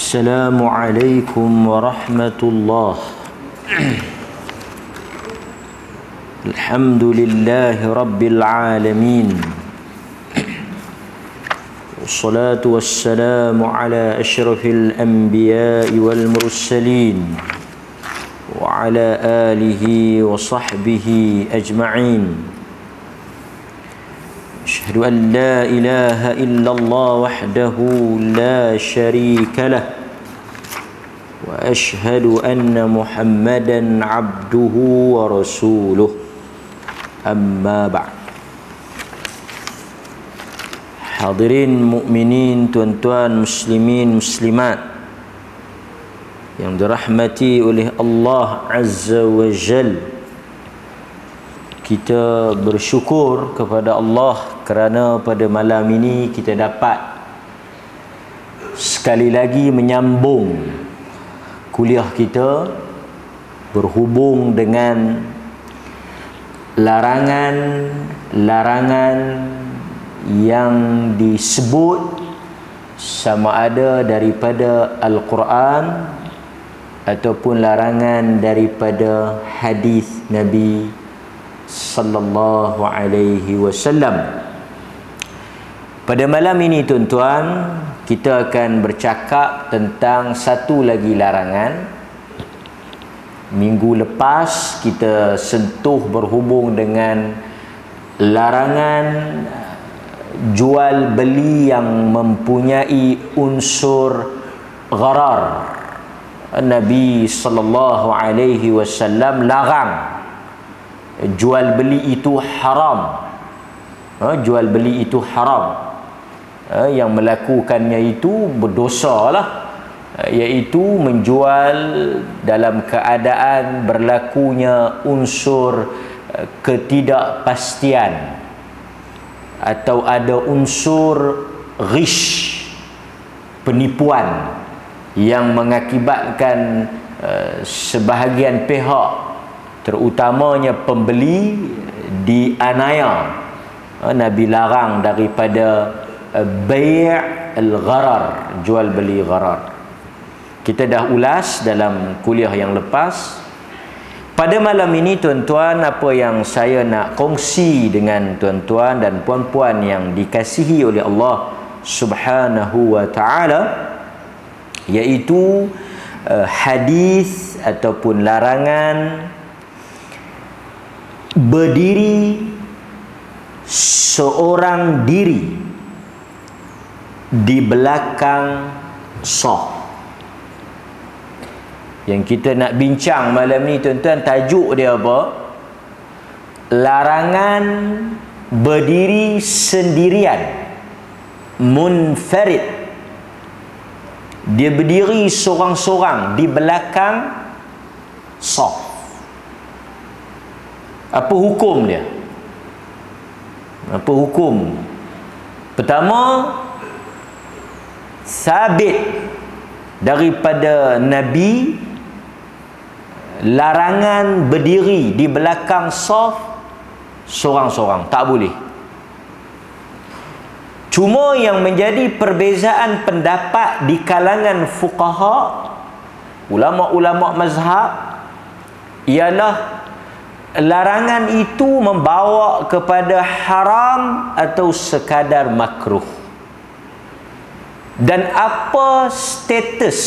Assalamualaikum warahmatullahi. Alhamdulillahi rabbil alamin. Wassalatu wassalamu ala asyrafil anbiya'i wal mursalin wa ala alihi wa sahbihi ajma'in. أشهد أن لا إله إلا الله وحده لا شريك له وأشهد أن محمدا عبده ورسوله أما بعد. Hadirin mukminin, tuan-tuan muslimin muslimat yang dirahmati oleh Allah Azza wa Jalla, kita bersyukur kepada Allah kerana pada malam ini kita dapat sekali lagi menyambung kuliah kita berhubung dengan larangan-larangan yang disebut sama ada daripada Al-Quran ataupun larangan daripada hadis Nabi sallallahu alaihi wasallam. Pada malam ini tuan-tuan, kita akan bercakap tentang satu lagi larangan. Minggu lepas kita sentuh berhubung dengan larangan jual beli yang mempunyai unsur gharar. Nabi sallallahu alaihi wasallam larang jual beli itu haram. Jual beli itu haram. Yang melakukannya itu berdosa lah, iaitu menjual dalam keadaan berlakunya unsur ketidakpastian atau ada unsur ghish, penipuan yang mengakibatkan sebahagian pihak, terutamanya pembeli, dianiaya. Nabi larang daripada bai' al-gharar, jual beli gharar. Kita dah ulas dalam kuliah yang lepas. Pada malam ini tuan-tuan, apa yang saya nak kongsi dengan tuan-tuan dan puan-puan yang dikasihi oleh Allah Subhanahu wa ta'ala, iaitu hadis ataupun larangan berdiri seorang diri di belakang saf. Yang kita nak bincang malam ni tuan-tuan, tajuk dia apa? Larangan berdiri sendirian, munfarid. Dia berdiri seorang-seorang di belakang saf. Apa hukum dia? Apa hukum? Pertama, sabit daripada Nabi larangan berdiri di belakang saf seorang-seorang, tak boleh. Cuma yang menjadi perbezaan pendapat di kalangan fuqaha, ulama-ulama mazhab, ialah larangan itu membawa kepada haram atau sekadar makruh. Dan apa status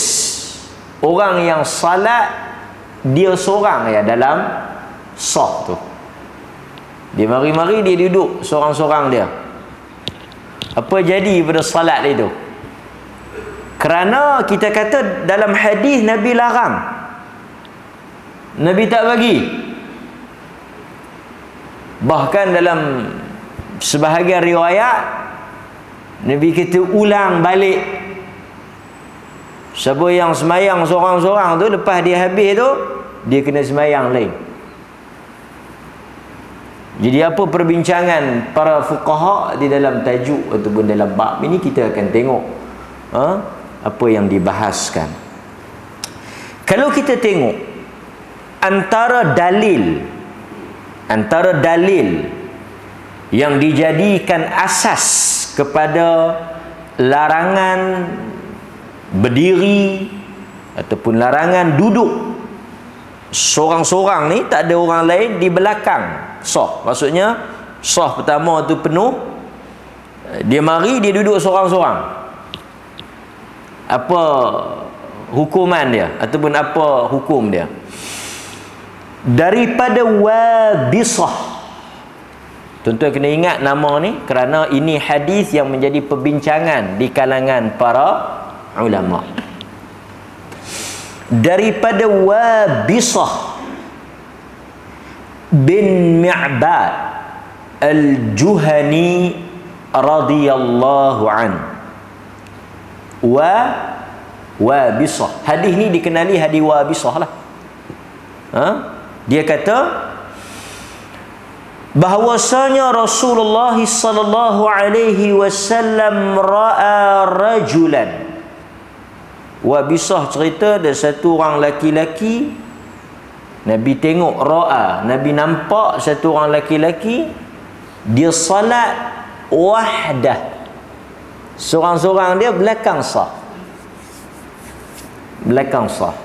orang yang salat dia seorang ya dalam saf tu? Dia mari-mari dia duduk seorang-seorang dia. Apa jadi pada salat itu? Kerana kita kata dalam hadis Nabi larang, Nabi tak bagi. Bahkan dalam sebahagian riwayat Nabi kata ulang balik. Siapa yang semayang seorang-seorang tu, lepas dia habis tu, dia kena semayang lain. Jadi apa perbincangan para fuqaha di dalam tajuk ataupun dalam bab ini, kita akan tengok apa yang dibahaskan. Kalau kita tengok antara dalil yang dijadikan asas kepada larangan berdiri ataupun larangan duduk sorang-sorang ni, tak ada orang lain di belakang saf. Maksudnya saf pertama tu penuh, dia mari, dia duduk sorang-sorang. Apa hukuman dia ataupun apa hukum dia? Daripada Wabisah. Tuan-tuan kena ingat nama ni kerana ini hadis yang menjadi perbincangan di kalangan para ulama. Daripada Wabisah bin Mi'bad Al-Juhani radhiyallahu an. Wabisah. Hadis ni dikenali hadis Wabisah lah. Dia kata bahwasanya Rasulullah sallallahu alaihi wasallam ra'a rajulan. Wabisah cerita ada satu orang laki-laki, Nabi tengok, ra'a, Nabi nampak satu orang laki-laki, dia salat wahdah, seorang-seorang, dia belakang saf. Belakang saf.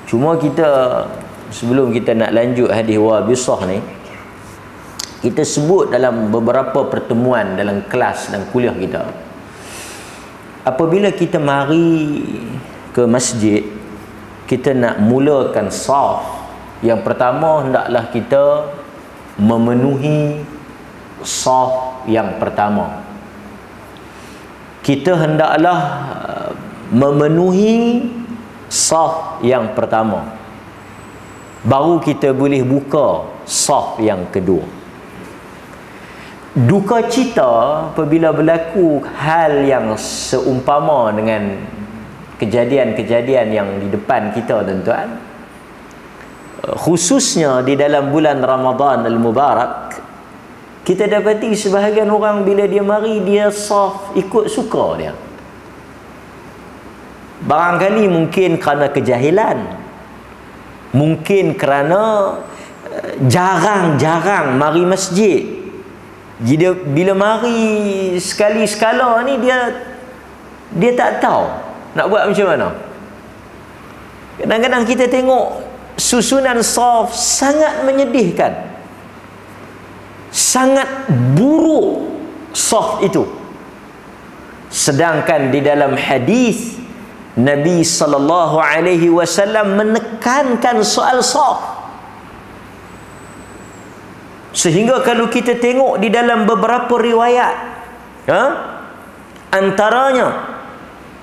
Cuma kita, sebelum kita nak lanjut hadis Wabisah ni, kita sebut dalam beberapa pertemuan dalam kelas dan kuliah kita, apabila kita mari ke masjid, kita nak mulakan saf, yang pertama hendaklah kita memenuhi saf yang pertama. Kita hendaklah memenuhi saf yang pertama, baru kita boleh buka saf yang kedua. Duka cita apabila berlaku hal yang seumpama dengan kejadian-kejadian yang di depan kita, tuan-tuan, khususnya di dalam bulan Ramadan Al-Mubarak, kita dapati sebahagian orang bila dia mari, dia saf ikut suka dia. Barangkali mungkin kerana kejahilan, mungkin kerana jarang-jarang mari masjid. Jadi bila mari sekali-sekala ni, dia tak tahu nak buat macam mana. Kadang-kadang kita tengok susunan saf sangat menyedihkan, sangat buruk saf itu. Sedangkan di dalam hadis Nabi sallallahu alaihi wasallam menekankan soal saf. Sehingga kalau kita tengok di dalam beberapa riwayat, antaranya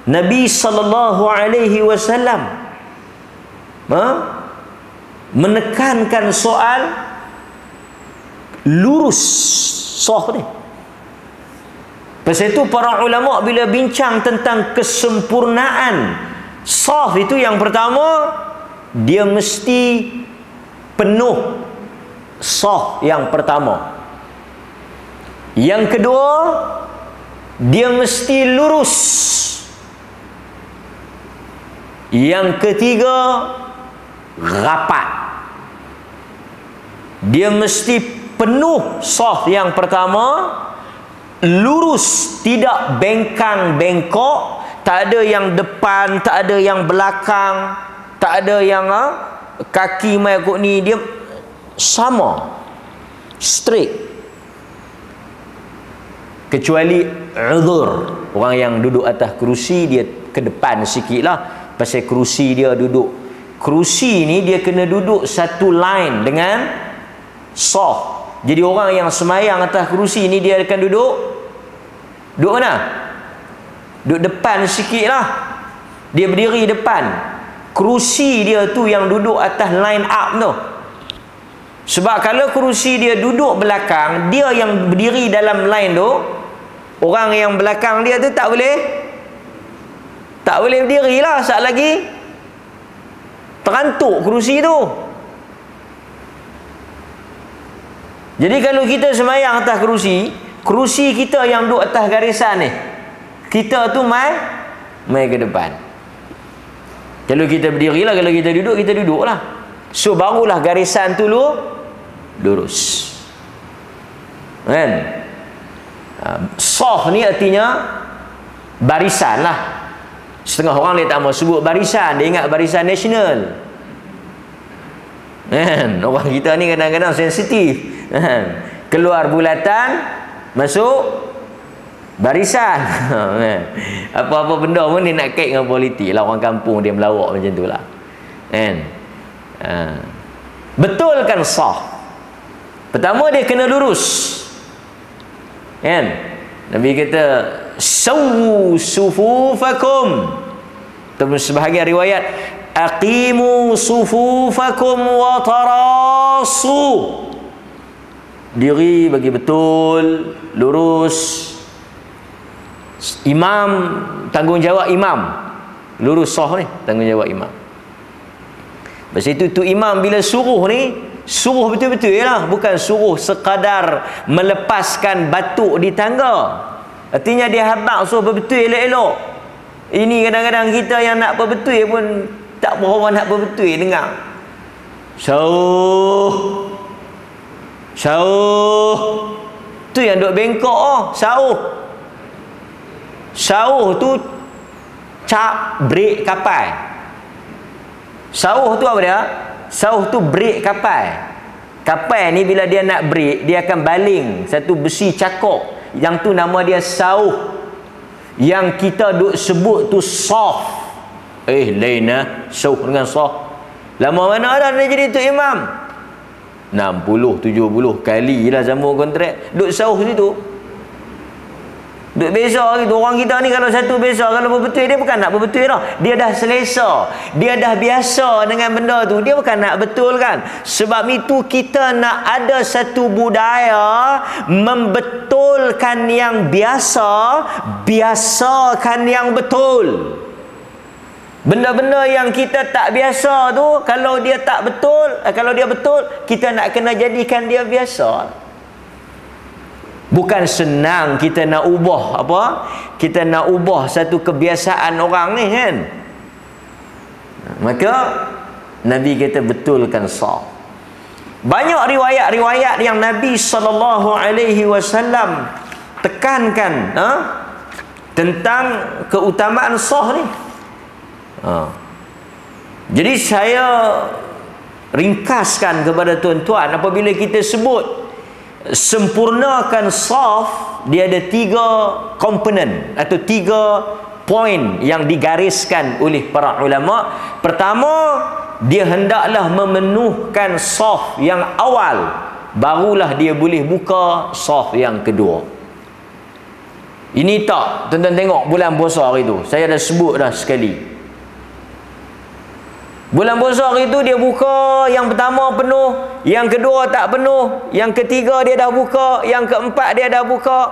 Nabi sallallahu alaihi wasallam menekankan soal lurus saf ni. Pasal itu para ulama bila bincang tentang kesempurnaan saf itu, yang pertama, dia mesti penuh saf yang pertama. Yang kedua, dia mesti lurus. Yang ketiga, rapat. Dia mesti penuh saf yang pertama, lurus, tidak bengkang-bengkok, tak ada yang depan, tak ada yang belakang, tak ada yang kaki mai kot ni, dia sama, straight. Kecuali uzur, orang yang duduk atas kerusi, dia ke depan sikit lah, pasal kerusi dia duduk, kerusi ni dia kena duduk satu line dengan saf. Jadi orang yang semayang atas kerusi ni, dia akan duduk mana? Duduk depan sikit lah, dia berdiri depan. Kerusi dia tu yang duduk atas line up tu. Sebab kalau kerusi dia duduk belakang, dia yang berdiri dalam line tu, orang yang belakang dia tu tak boleh berdiri lah, saat lagi terantuk kerusi tu. Jadi kalau kita semayang atas kerusi kita yang duduk atas garisan ni, kita tu mai ke depan. Kalau kita berdiri lah, kalau kita duduk lah. So barulah garisan tu lurus. Kan? Saf ni artinya barisan lah. Setengah orang dia tak mau sebut barisan, dia ingat barisan nasional. Orang kita ni kadang-kadang sensitif. Keluar bulatan, masuk barisan. Apa-apa benda pun dia nak kait dengan politik lah. Orang kampung dia melawak macam tu lah. Betulkan saf. Pertama dia kena lurus. Nabi kata sawu sufufakum. Terus sebahagian riwayat aqimu sufufakum wa tarasu. Diri bagi betul, lurus. Imam, tanggungjawab imam. Lurus sah ni, tanggungjawab imam. Lepas itu imam bila suruh ni, suruh betul-betul lah. Bukan suruh sekadar melepaskan batuk di tangga. Artinya dia habaq suruh betul elok-elok. Ini kadang-kadang kita yang nak berbetul pun tak berapa nak berbetul dengar. Sauh. Tu yang duk bengkok sauh. Sauh tu cap brek kapal. Sauh tu apa dia? Sauh tu brek kapal. Kapal ni bila dia nak brek, dia akan baling satu besi cakok. Yang tu nama dia sauh. Yang kita duk sebut tu saf. Lain sauh dengan saf. Lama mana dah dia jadi tok imam? 60, 70 kali lah sambung kontrak. Duk sauh situ. Duk beza gitu. Orang kita ni kalau satu beza, kalau berbetul dia bukan nak berbetul dah. Dia dah selesa. Dia dah biasa dengan benda tu. Dia bukan nak betul kan. Sebab itu kita nak ada satu budaya membetulkan yang biasa, biasakan yang betul. Benda-benda yang kita tak biasa tu, kalau dia tak betul, kalau dia betul, kita nak kena jadikan dia biasa. Bukan senang kita nak ubah apa? Kita nak ubah satu kebiasaan orang ni kan. Maka Nabi kata betulkan saf. Banyak riwayat-riwayat yang Nabi SAW tekankan tentang keutamaan saf ni. Jadi saya ringkaskan kepada tuan-tuan, apabila kita sebut sempurnakan saf, dia ada 3 komponen atau 3 poin yang digariskan oleh para ulama. Pertama, dia hendaklah memenuhkan saf yang awal, barulah dia boleh buka saf yang kedua. Ini tak, tuan-tuan tengok bulan puasa hari tu, saya dah sebut dah sekali. Bulan puasa itu dia buka, yang pertama penuh, yang kedua tak penuh, yang ketiga dia dah buka, yang keempat dia dah buka.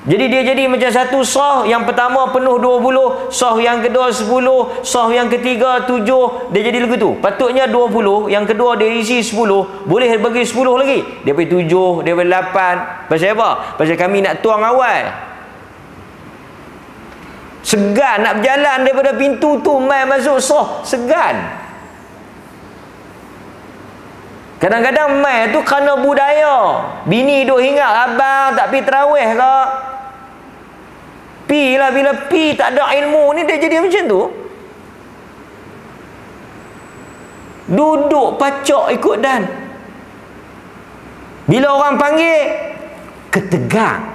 Jadi dia jadi macam satu saf. Yang pertama penuh 20, saf yang kedua 10, saf yang ketiga 7. Dia jadi begitu. Patutnya 20, yang kedua dia isi 10, boleh bagi 10 lagi. Dia pergi 7, dia pergi 8. Pasal apa? Pasal kami nak tuang awal. Segan nak berjalan daripada pintu tu mai masuk saf, segan. Kadang-kadang mai tu kerana budaya. Bini duk hingat, abang tak pi tarawih ke? Pi lah, bila pi tak ada ilmu ni dia jadi macam tu. Duduk pacak ikut dan. Bila orang panggil, ketegang.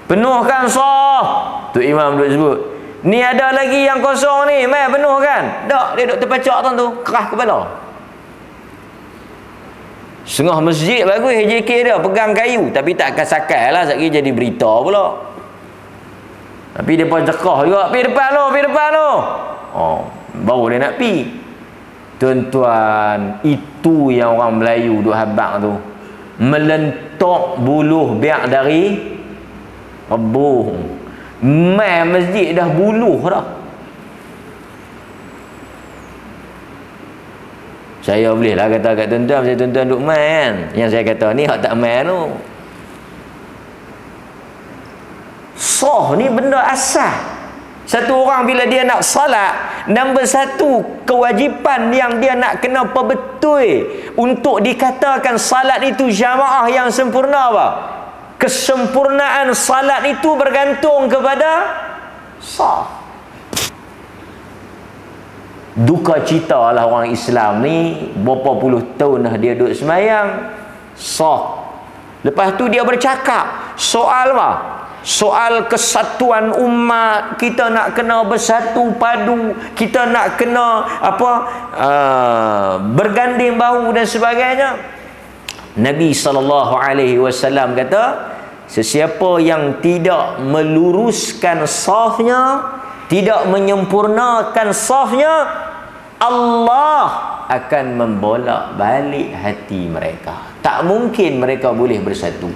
Penuhkan saf. Tu imam duk sebut, ni ada lagi yang kosong ni, mai penuhkan. Tak, dia duk terpacak tu, keras kepala. Setengah masjid bagus HJK dia pegang kayu, tapi tak akan sakai lah, sekali jadi berita pula. Tapi dia pun cekah juga, pergi depan tu. Baru dia nak pi. Tuan-tuan, itu yang orang Melayu duk habaq tu. Melentok buluh biak dari rebuh. Mai masjid dah buluh dah. Saya boleh lah kata kat tuan-tuan, saya tuan-tuan duk mai kan. Yang saya kata ni hak tak mai tu. Saf ni benda asal. Satu orang bila dia nak salat, nombor satu kewajipan yang dia nak kena perbetul untuk dikatakan salat itu jamaah yang sempurna apa? Kesempurnaan salat itu bergantung kepada saf. Duka cita lah orang Islam ni, berapa puluh tahun dah dia duduk semayang saf. Lepas tu dia bercakap soal apa? Soal kesatuan umat, kita nak kena bersatu padu, kita nak kena berganding bahu dan sebagainya. Nabi SAW kata, sesiapa yang tidak meluruskan safnya, tidak menyempurnakan safnya, Allah akan membolak balik hati mereka. Tak mungkin mereka boleh bersatu.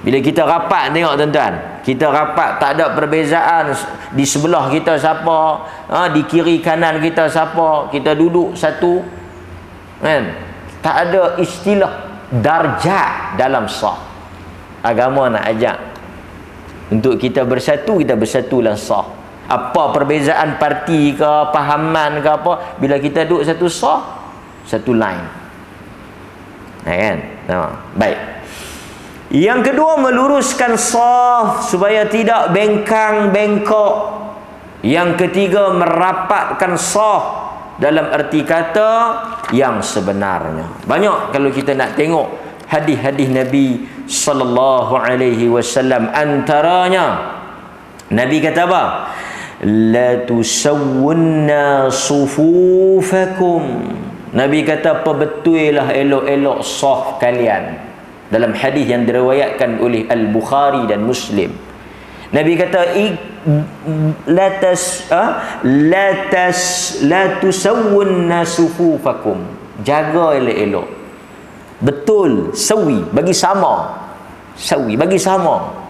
Bila kita rapat, tengok tuan-tuan, kita rapat tak ada perbezaan di sebelah kita siapa, di kiri kanan kita siapa, kita duduk satu, kan? Tak ada istilah darjat dalam saf. Agama nak ajak untuk kita bersatu dalam saf. Apa perbezaan parti ke, pahaman ke apa, bila kita duduk satu saf, satu line. Kan? Baik. Yang kedua, meluruskan saf supaya tidak bengkang bengkok. Yang ketiga, merapatkan saf dalam erti kata yang sebenarnya. Banyak kalau kita nak tengok hadis-hadis Nabi sallallahu alaihi wasallam, antaranya Nabi kata apa? La tusawwunna sufufakum. Nabi kata perbetullah elok-elok saf kalian. Dalam hadis yang diriwayatkan oleh Al-Bukhari dan Muslim, Nabi kata la tusawwunna sufufakum. Jaga elok-elok. Betul, sawi, bagi sama. Sawi, bagi sama.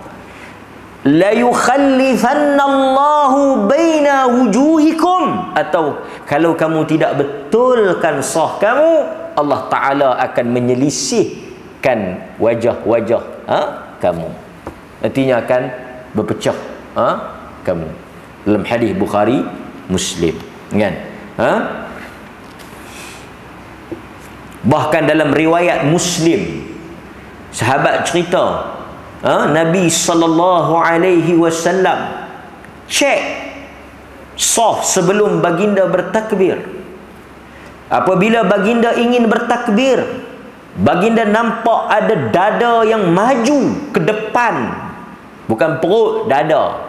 La yukhallifanna Allahu baina wujuhikum. Atau kalau kamu tidak betulkan saf kamu, Allah Ta'ala akan menyelisihkan wajah-wajah kamu. Artinya akan berpecah kamu. Dalam hadis Bukhari Muslim, kan? Bahkan dalam riwayat Muslim, sahabat cerita, Nabi sallallahu alaihi wasallam cek saf sebelum baginda bertakbir. Apabila baginda ingin bertakbir, baginda nampak ada dada yang maju ke depan. Bukan perut, dada.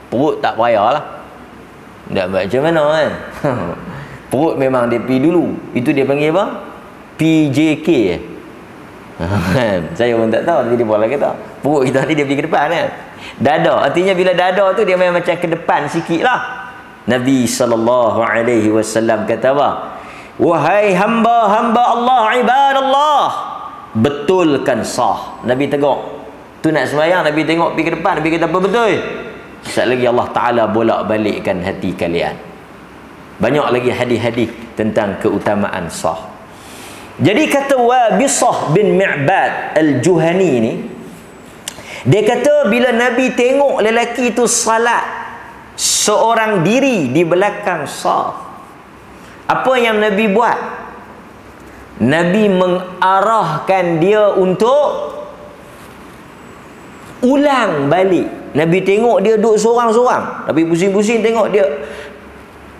Perut tak payahlah. Tak macam mana kan? Perut memang dia pergi dulu. Itu dia panggil apa? PJK. Saya pun tak tahu, tapi dia boleh kata perut kita ni dia pergi ke depan kan. Dada, artinya bila dada tu dia memang macam ke depan sikit lah. Nabi SAW kata apa? Wahai hamba-hamba Allah, ibadallah, betulkan sah. Nabi tegur. Tu nak sembahyang, Nabi tengok pergi ke depan, Nabi kata apa betul? Sekejap lagi Allah Ta'ala bolak balikkan hati kalian. Banyak lagi hadis-hadis tentang keutamaan sah. Jadi kata Wabisah bin Mi'bad Al-Juhani ni, dia kata bila Nabi tengok lelaki itu salat seorang diri di belakang saf, apa yang Nabi buat? Nabi mengarahkan dia untuk ulang balik. Nabi tengok dia duduk seorang-seorang, Nabi pusing-pusing tengok dia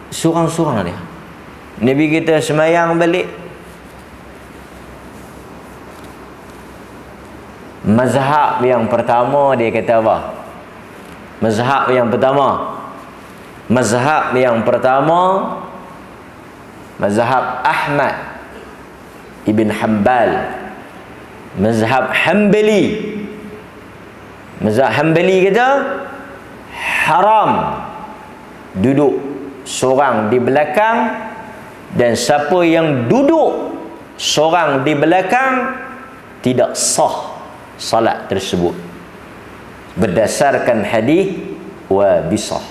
seorang-seorang dia. Nabi kita semayang balik. Mazhab yang pertama dia kata apa? Mazhab yang pertama mazhab Ahmad Ibn Hanbal, mazhab Hanbali. Mazhab Hanbali kata haram duduk seorang di belakang, dan siapa yang duduk seorang di belakang tidak sah salat tersebut, berdasarkan hadis Wabisah.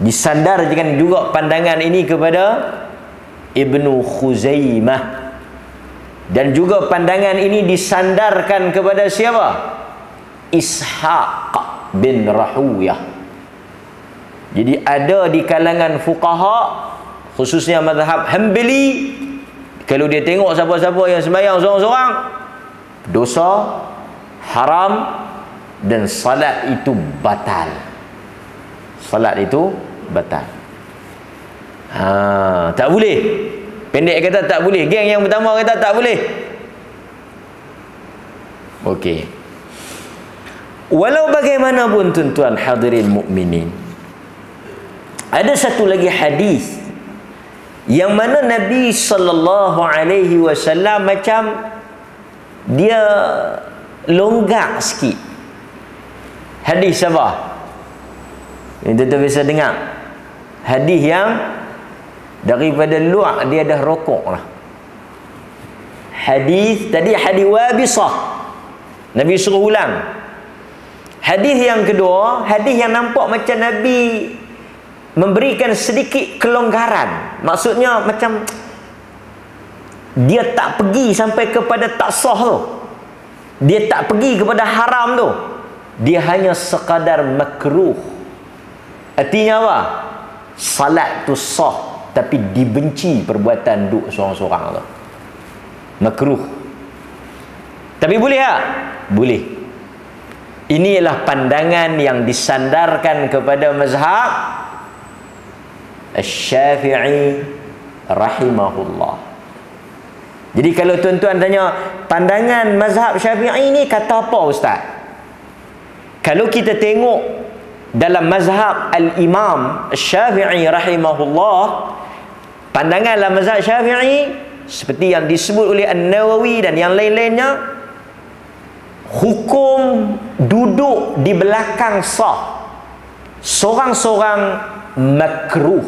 Disandarkan juga pandangan ini kepada Ibnu Khuzaimah, dan juga pandangan ini disandarkan kepada siapa? Ishaq bin Rahuyah. Jadi ada di kalangan fuqaha, khususnya mazhab Hanbali, kalau dia tengok siapa-siapa yang sembahyang seorang-seorang, dosa, haram, dan salat itu batal. Salat itu batal. Tak boleh. Pendek kata tak boleh. Geng yang pertama kata tak boleh. Okey. Walau bagaimanapun tuan-tuan hadirin mukminin, ada satu lagi hadis yang mana Nabi sallallahu alaihi wasallam macam dia longgar sikit. Hadis apa? Ini tuan-tuan biasa dengar. Hadis yang daripada luar dia dah rokok lah. Hadis tadi hadis Wabisah. Nabi suruh ulang. Hadis yang kedua, hadis yang nampak macam Nabi memberikan sedikit kelonggaran. Maksudnya macam dia tak pergi sampai kepada tak sah tu. Dia tak pergi kepada haram tu. Dia hanya sekadar makruh. Artinya apa? Salat tu sah, tapi dibenci perbuatan duk seorang-seorang tu. Makruh. Tapi boleh tak? Boleh. Ini ialah pandangan yang disandarkan kepada mazhab Asy-Syafi'i rahimahullah. Jadi kalau tuan-tuan tanya pandangan mazhab Syafi'i ni kata apa ustaz? Kalau kita tengok dalam mazhab al-Imam Syafi'i rahimahullah, pandangan dalam mazhab Syafi'i seperti yang disebut oleh An-Nawawi dan yang lain-lainnya, hukum duduk di belakang sah seorang-seorang makruh,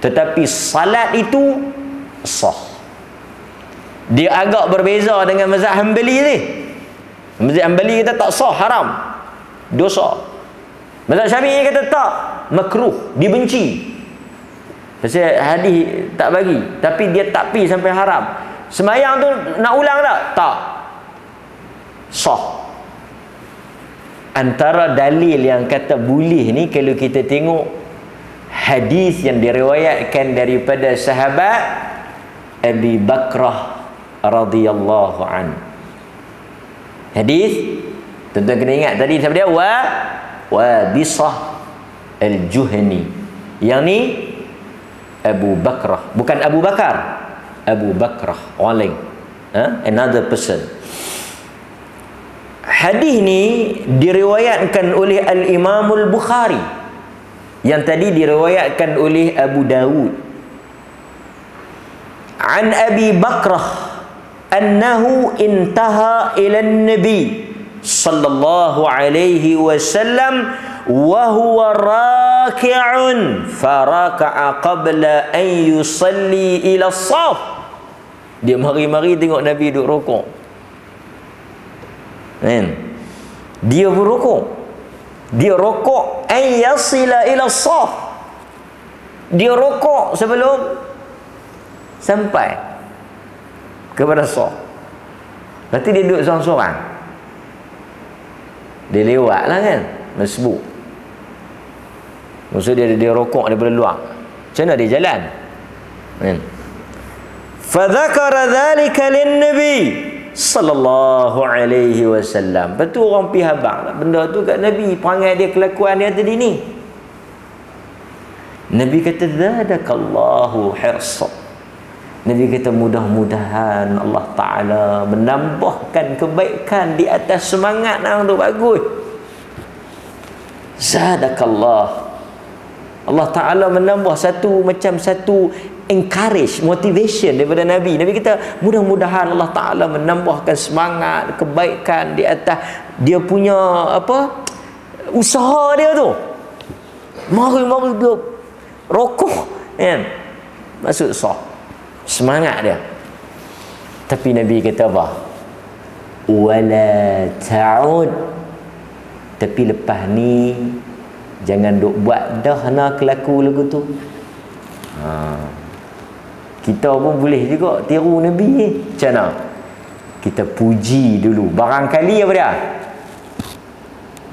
tetapi salat itu sah. Dia agak berbeza dengan mazhab Hanbali ni. Mazhab Hanbali kata tak sah, haram, dosa. Mazhab Syafi'i kata tak, makruh, dibenci. Pasal hadis tak bagi, tapi dia tak pi sampai haram. Sembahyang tu nak ulang tak? Tak. Sah. Antara dalil yang kata boleh ni, kalau kita tengok hadis yang diriwayatkan daripada sahabat Abi Bakrah radhiyallahu an. Hadis tuan-tuan kena ingat tadi siapa dia? Wabisah al-Juhani. Yang ni Abu Bakrah, bukan Abu Bakar. Abu Bakrah, orang lain. Another person. Hadis ni diriwayatkan oleh Al-Imam Al-Bukhari. Yang tadi diriwayatkan oleh Abu Dawud. An Abi Bakrah annahu intaha ila an-nabi sallallahu alaihi wasallam wa huwa raki'un faraka'a qabla an yusalli ila as-saf. Dia mari-mari tengok Nabi duduk rukuk. Kan? Dia pun rukuk. Dia rukuk an yasila ila as-saf. Dia rukuk sebelum sampai kepada saf. Berarti dia duduk seorang-seorang. Dia lewat lah kan, masbuk. Maksud dia rokok daripada luar. Macam mana dia jalan? Kan? Fadzakara dzalika lin-nabi sallallahu alaihi wasallam. Betul orang pi habaq benda tu kat Nabi, perangai dia, kelakuan dia tadi ni. Nabi kata zadakallahu hirsa. Nabi kata mudah-mudahan Allah Ta'ala menambahkan kebaikan di atas semangat nang tu, bagus. Zadakallah. Allah Ta'ala menambah satu encourage, motivation daripada Nabi. Nabi kata mudah-mudahan Allah Ta'ala menambahkan semangat, kebaikan di atas dia punya usaha dia tu. Mari-mari dia rokok kan, maksud sah, semangat dia. Tapi Nabi kata apa? Wala ta'ud. Tapi lepas ni jangan duk buat dah nak kelaku lagu tu. Kita pun boleh juga tiru Nabi ni. Macam mana? Kita puji dulu. Barangkali apa dia?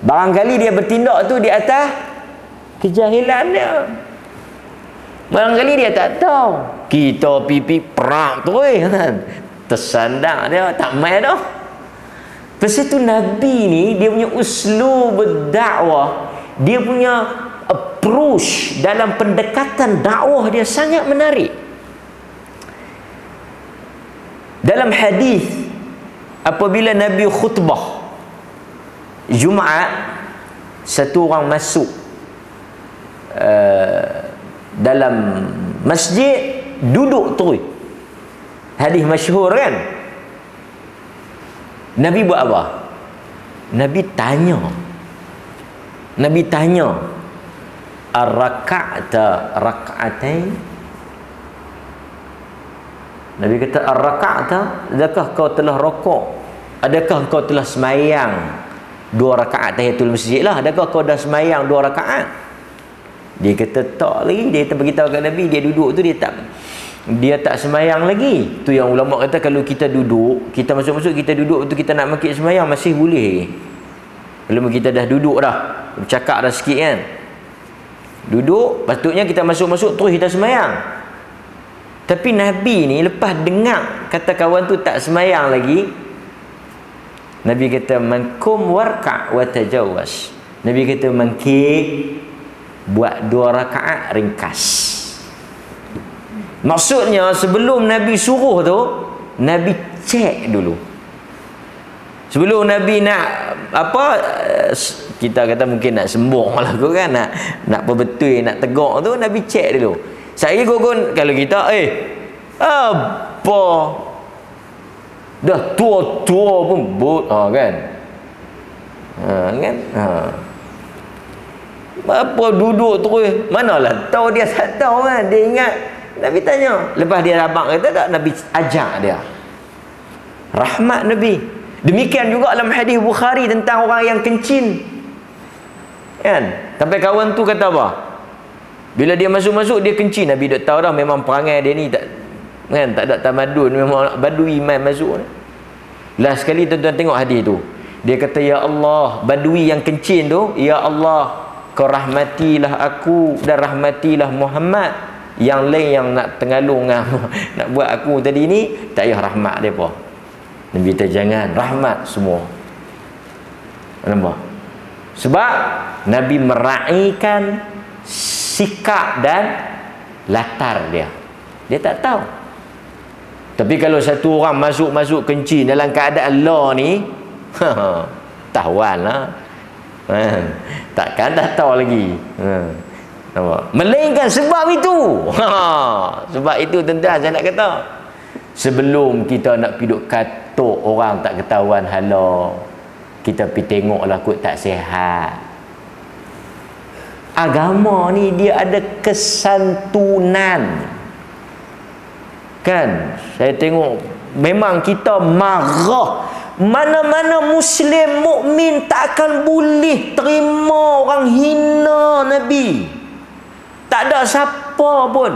Barangkali dia bertindak tu di atas kejahilan dia. Barangkali dia tak tahu. Kita pipi perak terus kan. Tersandang dia tak main dah. Pasal tu Nabi ni dia punya uslub dakwah, dia punya approach dalam pendekatan dakwah dia sangat menarik. Dalam hadis apabila Nabi khutbah Jumaat, satu orang masuk dalam masjid, duduk terus. Hadis masyhur kan? Nabi buat apa? Nabi tanya, ar-raka'ta rak'atain? Nabi kata, ar-raka'ta, adakah kau telah rokok? Adakah kau telah semayang 2 rakaat tahiyatul masjid lah? Adakah kau dah semayang 2 rakaat? Dia kata tak lagi. Dia beritahu kat Nabi, dia duduk tu dia tak semayang lagi. Tu yang ulama kata kalau kita duduk, kita masuk-masuk kita duduk tu, kita nak makik semayang masih boleh. Kalau kita dah duduk dah, bercakap dah sikit kan, duduk, patutnya kita masuk-masuk terus kita semayang. Tapi Nabi ni lepas dengar kata kawan tu tak semayang lagi, Nabi kata mankum warka' wa tajawaz. Nabi kata mangkik, buat 2 rakaat ringkas. Maksudnya sebelum Nabi suruh tu, Nabi cek dulu. Sebelum Nabi nak apa, kita kata mungkin nak sembung lah tu kan, nak perbetul, nak tegak tu, Nabi cek dulu. Saya gogon kalau kita apa dah tua-tua pun kan. Kan? Apa duduk terus, manalah tahu, dia tak tahu kan, dia ingat Nabi tanya. Lepas dia rabak kata tak, Nabi ajak dia. Rahmat Nabi. Demikian juga dalam hadis Bukhari tentang orang yang kencing. Kan? Sampai kawan tu kata apa? Bila dia masuk-masuk dia kencing, Nabi dah tahu dah memang perangai dia ni tak ada tamadun, memang badui main masuk. Last sekali tuan-tuan tengok hadis tu. Dia kata, ya Allah, badui yang kencing tu, ya Allah, kau rahmatilah aku dan rahmatilah Muhammad. Yang lain yang nak tengalung nak buat aku tadi ni, tak payah rahmat dia apa. Nabi kata jangan, rahmat semua. Nampak? Sebab Nabi meraihkan sikap dan latar dia. Dia tak tahu. Tapi kalau satu orang masuk-masuk kencing dalam keadaan law ni, tahuan lah. Takkan tak tahu lagi. Melainkan sebab itu. Sebab itu tuan-tuan saya nak kata, sebelum kita nak piduk katuk orang tak ketahuan hala, kita pergi tengoklah kot tak sihat. Agama ni dia ada kesantunan. Kan? Saya tengok memang kita marah. Mana-mana Muslim mukmin tak akan boleh terima orang hina Nabi. Tak ada siapa pun.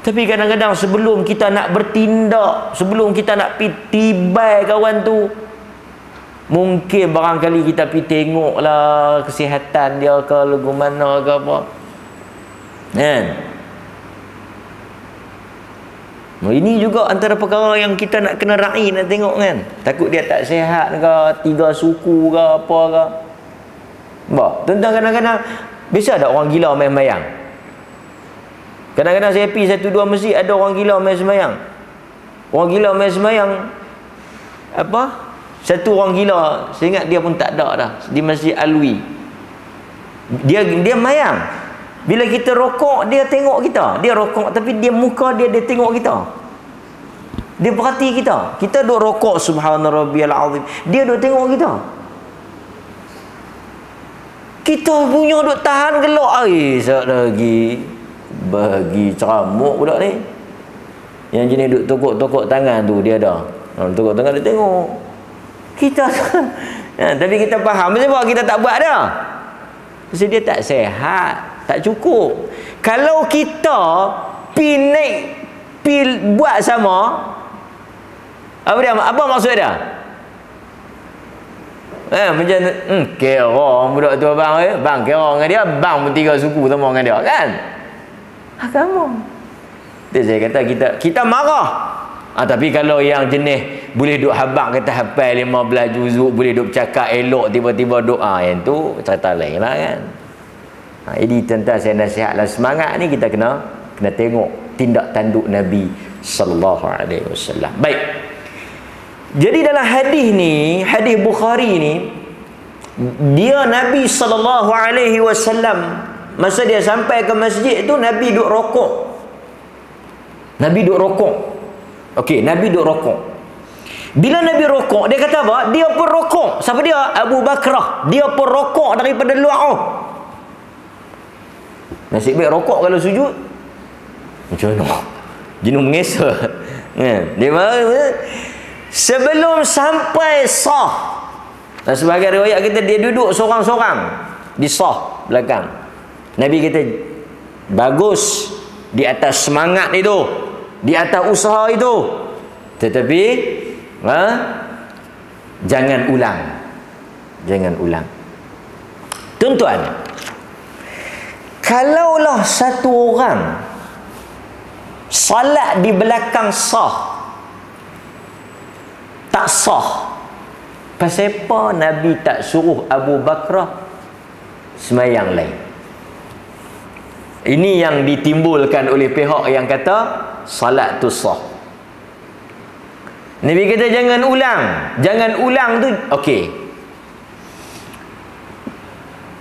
Tapi kadang-kadang sebelum kita nak bertindak, sebelum kita nak pergi tibai kawan tu, mungkin barangkali kita pergi tengoklah kesihatan dia ke, lagu mana ke apa. Kan? Ini juga antara perkara yang kita nak kena raih, nak tengok kan. Takut dia tak sihat ke, 3 suku ke apa ke. Tuan-tuan kadang-kadang biasa ada orang gila main sembahyang. Kadang-kadang saya pergi 1-2 masjid, ada orang gila main sembahyang. Orang gila main sembahyang apa? Satu orang gila, saya ingat dia pun tak ada dah, di Masjid Alwi. Dia sembahyang. Bila kita rokok, dia tengok kita. Dia rokok tapi dia muka dia tengok kita. Dia perhati kita. Kita duk rokok subhana rabbiyal azim. Dia duk tengok kita. Kita punya duk tahan gelak air sat lagi. Bagi ceramuk budak ni. Yang jenis duk tokok-tokok tangan tu dia ada. Tokok tangan dia tengok. Kita tapi kita faham sebab kita tak buat dah. Sebab dia tak sihat. Tak cukup. Kalau kita buat sama, apa maksud dia? Macam kira budak tu abang bang kira dengan dia, bang pun 3 suku sama dengan dia kan? Agama. Dia saya kata kita marah. Tapi kalau yang jenis boleh duk habaq kata hafal 15 juzuk, boleh duk bercakap elok, tiba-tiba doa, yang tu cerita lain lah kan. Ini tuan-tuan saya nasihatlah, semangat ni kita kena tengok tindak tanduk Nabi sallallahu alaihi wasallam. Baik. Jadi dalam hadis ni, hadis Bukhari ni, dia Nabi sallallahu alaihi wasallam masa dia sampai ke masjid tu, Nabi duk rokok. Nabi duk rokok. Okey, Nabi duk rokok. Bila Nabi rokok, dia kata apa? Dia pun rokok. Siapa dia? Abu Bakrah. Dia pun rokok daripada luar. Nasib baik rokok kalau sujud. Macam mana? Jenuh mengesa. Dia sebelum sampai sah. Dan sebagai riwayat kita, dia duduk seorang-seorang di sah belakang. Nabi kata, bagus di atas semangat itu, di atas usaha itu, tetapi jangan ulang. Tuan-tuan, kalaulah satu orang salat di belakang sah tak sah, pasal apa Nabi tak suruh Abu Bakrah semayang lain? Ini yang ditimbulkan oleh pihak yang kata salat tu sah. Nabi kata jangan ulang tu. Okey,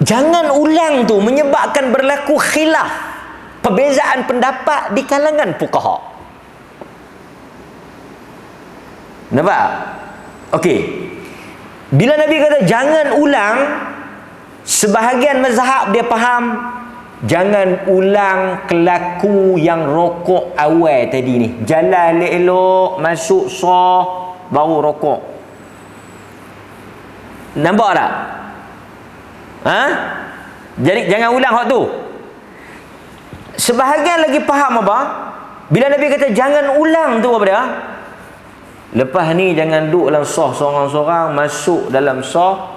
jangan ulang tu menyebabkan berlaku khilaf, perbezaan pendapat di kalangan fuqaha. Nampak? Okey, bila Nabi kata jangan ulang, sebahagian mazhab dia faham jangan ulang kelaku yang rokok awal tadi ni. Jalan elok, masuk sah, baru rokok. Nampak tak? Jadi jangan ulang hak tu. Sebahagian lagi faham apa? Bila Nabi kata jangan ulang tu apa dia? Lepas ni jangan duduk dalam sah seorang-seorang, masuk dalam sah,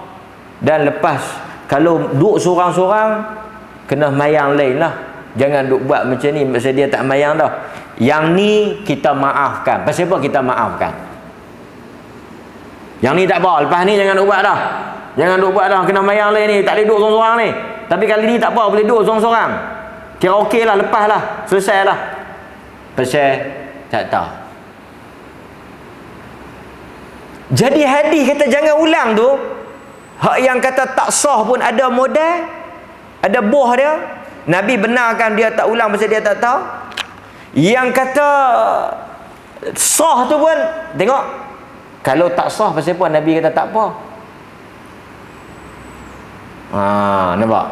dan lepas kalau duduk seorang-seorang kena mayang lain lah. Jangan duk buat macam ni, pasal dia tak mayang dah. Yang ni kita maafkan. Pasal apa kita maafkan? Yang ni tak apa, lepas ni jangan duk buat dah. Jangan duk buat dah, kena mayang lain ni, tak boleh duk seorang-seorang ni. Tapi kali ni tak apa, boleh duk seorang-seorang. Kira okey lah, lepas lah, selesai lah. Pasal tak tahu. Jadi hadis kata jangan ulang tu, hak yang kata tak sah pun ada modal, ada buah dia. Nabi benarkan dia tak ulang pasal dia tak tahu. Yang kata sah tu pun tengok, kalau tak sah pasal apa Nabi kata tak apa. Nampak?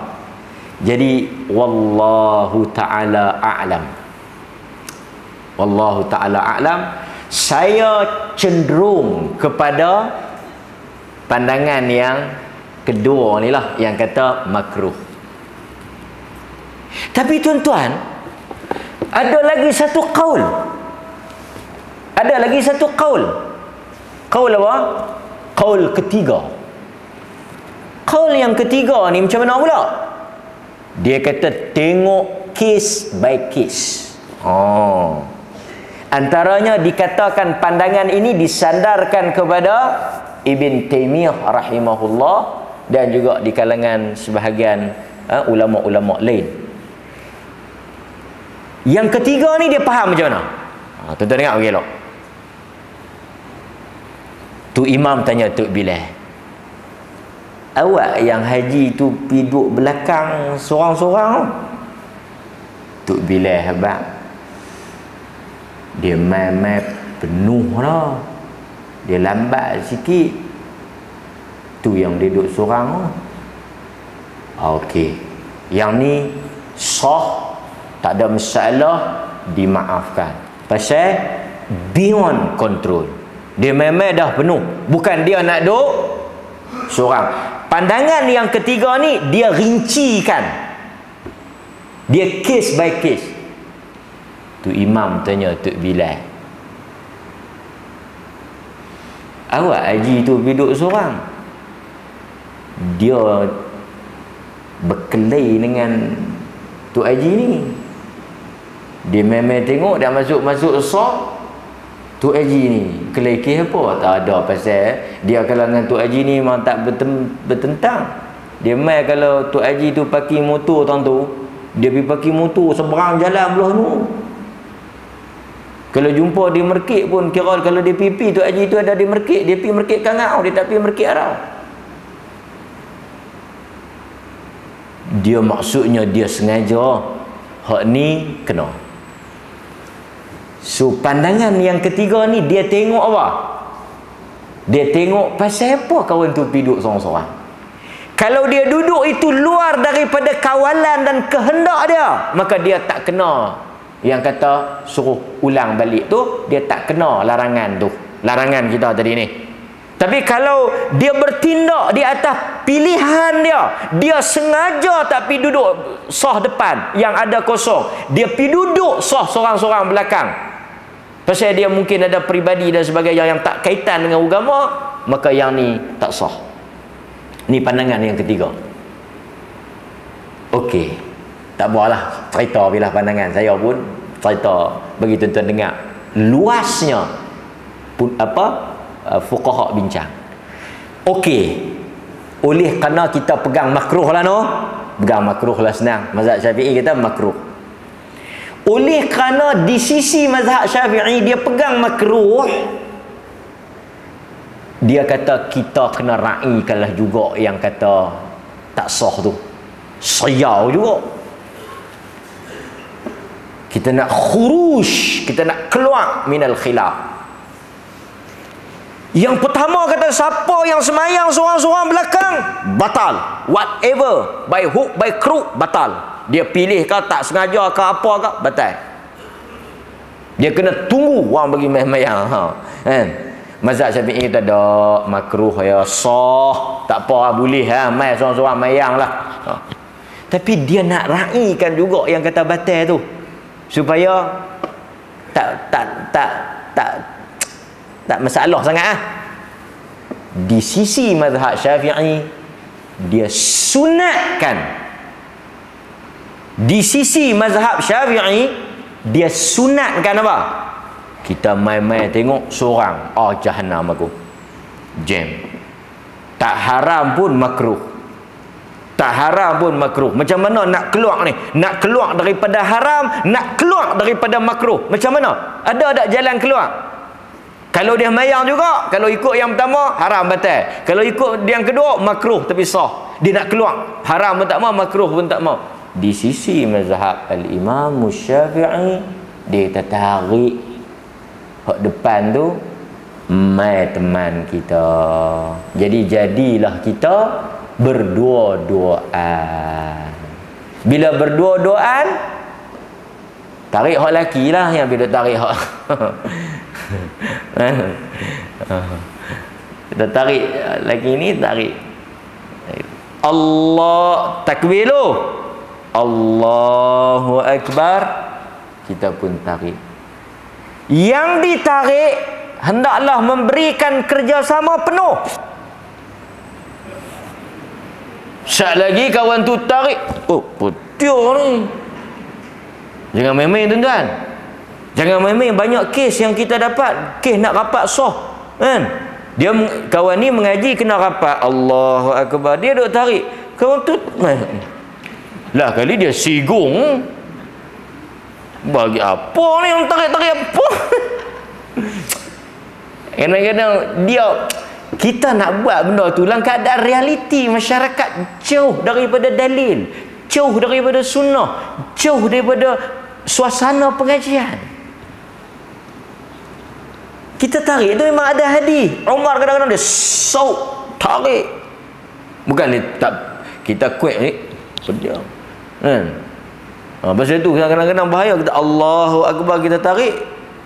Jadi wallahu ta'ala a'lam. Wallahu ta'ala a'lam. Saya cenderung kepada pandangan yang kedua ni lah, yang kata makruh. Tapi tuan-tuan, ada lagi satu qaul. Ada lagi satu qaul. Qaul apa? Qaul ketiga. Qaul yang ketiga ni macam mana pula? Dia kata tengok case by case. Antaranya dikatakan pandangan ini disandarkan kepada Ibn Taymiyah rahimahullah, dan juga di kalangan sebahagian ulama-ulama lain. Yang ketiga ni dia faham macam mana? Tuan-tuan dengar bagi elok. Tu imam tanya Tok Bilal, awak yang haji tu pergi duduk belakang seorang-seorang? Tok Bilal habaq, dia main-main penuh dah, dia lambat sikit, tu yang dia duduk seorang. Okey, yang ni sah, tak ada masalah, dimaafkan. Pasal beyond control, dia main-main dah penuh, bukan dia nak duduk seorang. Pandangan yang ketiga ni dia rincikan, dia case by case. Tu imam tanya Tok Bilal, awak haji tu duduk seorang, dia berkelahi dengan Tok Haji ni, dia memang tengok dah masuk-masuk sah, Tok Haji ni kelekeh apa? Tak ada, pasal dia kalau dengan Tok Haji ni memang tak bertentang. Dia mai kalau Tok Haji tu pakai motor tuan tu, dia pergi pakai motor seberang jalan belah tu. Kalau jumpa di Merkit pun, kira kalau dia pipi Tok Haji tu ada di Merkit, dia pergi Merkit Kangau, dia tak pergi Merkit Arau. Dia maksudnya dia sengaja hak ni kena. So pandangan yang ketiga ni dia tengok apa? Dia tengok pasal apa kawan tu pergi duduk seorang-seorang. Kalau dia duduk itu luar daripada kawalan dan kehendak dia, maka dia tak kena yang kata suruh ulang balik tu, dia tak kena larangan tu. Larangan kita tadi ni. Tapi kalau dia bertindak di atas pilihan dia sengaja tak pergi duduk sah depan yang ada kosong, dia pergi duduk sah seorang-seorang belakang, pasal dia mungkin ada peribadi dan sebagainya yang tak kaitan dengan agama, maka yang ni tak sah. Ni pandangan yang ketiga. Okey, tak apalah, cerita bila pandangan saya pun cerita bagi tuan-tuan dengar luasnya pun apa fuqaha bincang. Okey, oleh kerana kita pegang makruh lah no, pegang makruh lah senang. Mazhab Syafi'i kita makruh. Oleh kerana di sisi mazhab Syafi'i dia pegang makruh, dia kata kita kena raikanlah juga yang kata tak sah tu. Sayau juga. Kita nak khuruj, kita nak keluar minal khilaf. Yang pertama kata siapa yang semayang seorang-seorang belakang batal. Whatever, by hook by crook batal. Dia pilih ke tak sengaja ke apa ke batal. Dia kena tunggu orang bagi semayang kan. Mazhab Syafi'i kita ada makruh ya sah, tak apa boleh mai seorang-seorang mayang lah. Tapi dia nak raikan juga yang kata batal tu, supaya tak masalah sangat Di sisi mazhab Syafi'i dia sunatkan. Di sisi mazhab Syafi'i dia sunatkan apa? Kita main-main tengok seorang, jahannam aku. Jam. Tak haram pun makruh. Tak haram pun makruh. Macam mana nak keluar ni? Nak keluar daripada haram, nak keluar daripada makruh. Macam mana? Ada tak jalan keluar? Kalau dia mayang juga, kalau ikut yang pertama haram batal. Kalau ikut yang kedua makruh tapi sah. Dia nak keluar, haram pun tak mau, makruh pun tak mau. Di sisi mazhab al-Imam Syafi'i dia tarik hak depan tu mai teman kita. Jadi jadilah kita berdua-duaan. Bila berdua-duaan tarik hak laki lah yang bila tarik hak kita tarik lagi ni, tarik Allah takbir lu, Allahu Akbar, kita pun tarik. Yang ditarik hendaklah memberikan kerjasama penuh. Sat lagi kawan tu tarik, betul ni. Jangan main-main tuan-tuan. Jangan main-main. Banyak kes yang kita dapat, kes nak rapat sah kan. Dia kawan ni mengaji kena rapat, Allahu Akbar, dia duk tarik. Kawan tu lah kali dia sigung. Bagi apa ni yang tarik-tarik apa? Kadang-kadang kita nak buat benda tu dalam keadaan realiti masyarakat jauh daripada dalil, jauh daripada sunnah, jauh daripada suasana pengajian. Kita tarik tu memang ada hadis. Umar kadang-kadang dia tarik. Bukan dia tak, kita kuat ni berdiam. Kan? Pasal tu kadang-kadang bahaya kita Allahu Akbar kita tarik,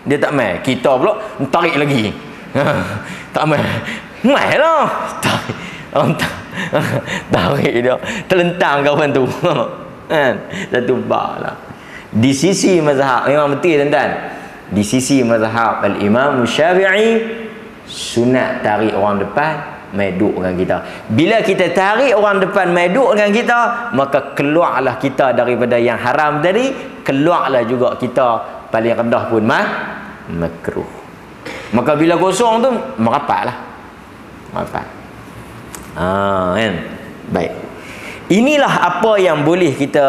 dia tak mai. Kita pula tarik lagi. Tak mai. Mai lah. Tarik. Tarik dia. Terlentang kawan tu. Kan? Satu bar lah. Di sisi mazhab memang betul tuan-tuan. Di sisi mazhab al-Imam Syafi'i sunat tarik orang depan mai duduk dengan kita. Bila kita tarik orang depan mai duduk dengan kita, maka keluarlah kita daripada yang haram tadi, keluarlah juga kita paling rendah pun makruh. Maka bila kosong tu merapatlah. Merapat. Kan? Baik. Inilah apa yang boleh kita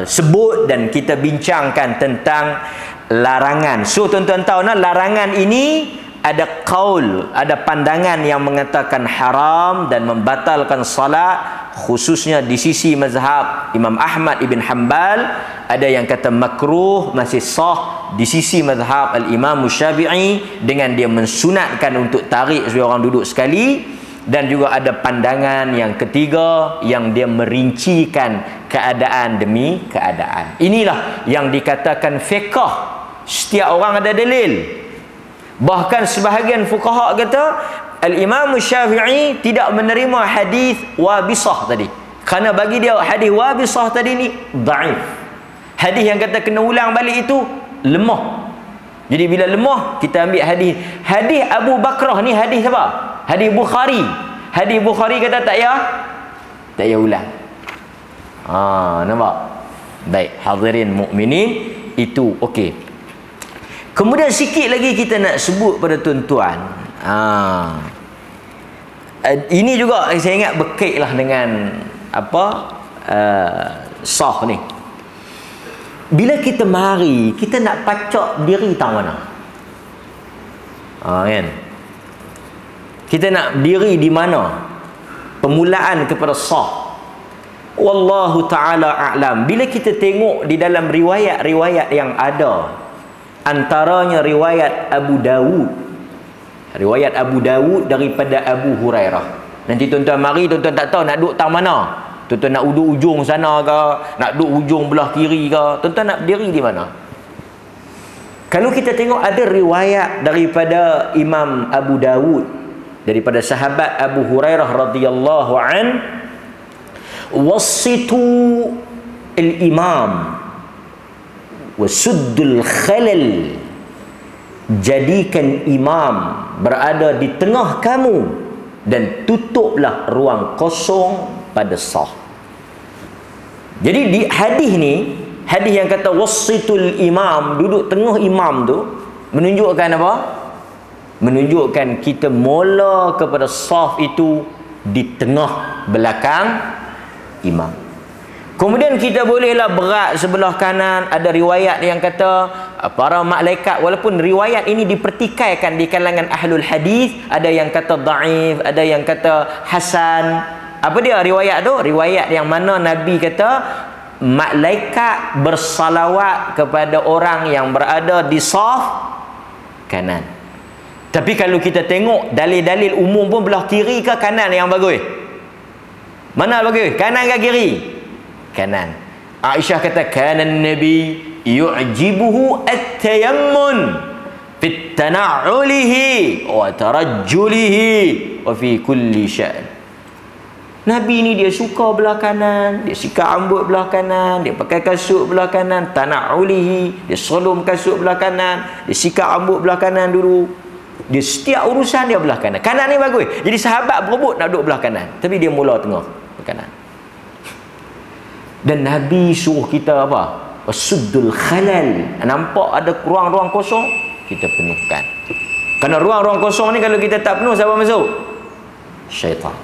sebut dan kita bincangkan tentang larangan. So tuan-tuan tahu nah, larangan ini ada qaul, ada pandangan yang mengatakan haram dan membatalkan salat, khususnya di sisi mazhab Imam Ahmad ibn Hanbal. Ada yang kata makruh, masih sah di sisi mazhab al-Imam Syafi'i dengan dia mensunatkan untuk tarik supaya orang duduk sekali. Dan juga ada pandangan yang ketiga yang dia merincikan keadaan demi keadaan. Inilah yang dikatakan fiqh. Setiap orang ada dalil. Bahkan sebahagian fuqaha kata al-Imam Syafi'i tidak menerima hadis wabisah tadi. Kerana bagi dia hadis wabisah tadi ni dhaif. Hadis yang kata kena ulang balik itu lemah. Jadi bila lemah, kita ambil hadis. Hadis Abu Bakrah ni hadis apa? Hadis Bukhari. Hadis Bukhari kata tak payah ulang. Nampak? Baik, hadirin mukminin, itu okey. Kemudian sikit lagi kita nak sebut pada tuan-tuan. Ini juga saya ingat berkaitlah dengan apa? Sah ni. Bila kita mari, kita nak pacak diri tahu mana? Kan? Kita nak diri di mana? Permulaan kepada sah. Wallahu ta'ala a'lam. Bila kita tengok di dalam riwayat-riwayat yang ada, antaranya riwayat Abu Dawud. Riwayat Abu Dawud daripada Abu Hurairah. Nanti tuan-tuan mari, tuan-tuan tak tahu nak duduk tang mana. Tuan-tuan nak duduk ujung sana ke, nak duduk ujung belah kiri ke, tuan-tuan nak berdiri di mana? Kalau kita tengok ada riwayat daripada Imam Abu Dawud, daripada sahabat Abu Hurairah radhiyallahu an, wassitu al-imam wasuddul khalal, jadikan imam berada di tengah kamu dan tutuplah ruang kosong pada sah. Jadi di hadis ni, hadis yang kata wassitul imam, duduk tengah imam tu, menunjukkan apa? Menunjukkan kita mula kepada saf itu di tengah belakang imam. Kemudian kita bolehlah berat sebelah kanan. Ada riwayat yang kata para malaikat, walaupun riwayat ini dipertikaikan di kalangan ahlul hadis, ada yang kata dhaif, ada yang kata hasan. Apa dia riwayat tu? Riwayat yang mana Nabi kata malaikat bersalawat kepada orang yang berada di saf kanan. Tapi kalau kita tengok dalil-dalil umum pun belah kiri ke kanan yang bagus? Mana bagus? Kanan ke kiri? Kanan. Aisyah kata kanan Nabi yu'jibuhu at-tayammun fi tana'ulihi wa tarajjulihi wa fi kulli sya'n. Nabi ni dia suka belah kanan, dia sikat rambut belah kanan, dia pakai kasut belah kanan, tana'ulihi, dia selum kasut belah kanan, dia sikat rambut belah kanan dulu. Dia setiap urusan dia belah kanan. Kanan ni bagus. Jadi sahabat berebut nak duduk belah kanan, tapi dia mula tengah kanan. Dan Nabi suruh kita apa? Wasuddul khalal. Nampak ada ruang-ruang kosong, kita penuhkan. Kerana ruang-ruang kosong ni kalau kita tak penuh, siapa masuk? Syaitan.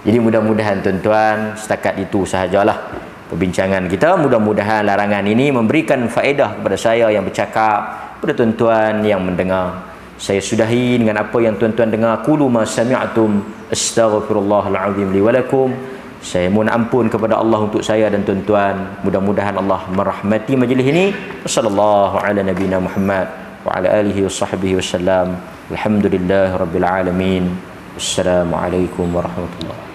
Jadi mudah-mudahan tuan-tuan, setakat itu sahajalah perbincangan kita. Mudah-mudahan larangan ini memberikan faedah kepada saya yang bercakap, kepada tuan-tuan yang mendengar. Saya sudahi dengan apa yang tuan-tuan dengar. Qulu ma sami'tum astaghfirullahal azim li wa lakum. Saya mohon ampun kepada Allah untuk saya dan tuan-tuan. Mudah-mudahan Allah merahmati majlis ini. Wassallallahu ala nabiyina Muhammad wa ala alihi washabbihi wasallam. Alhamdulillahirabbil alamin. Wassalamualaikum warahmatullahi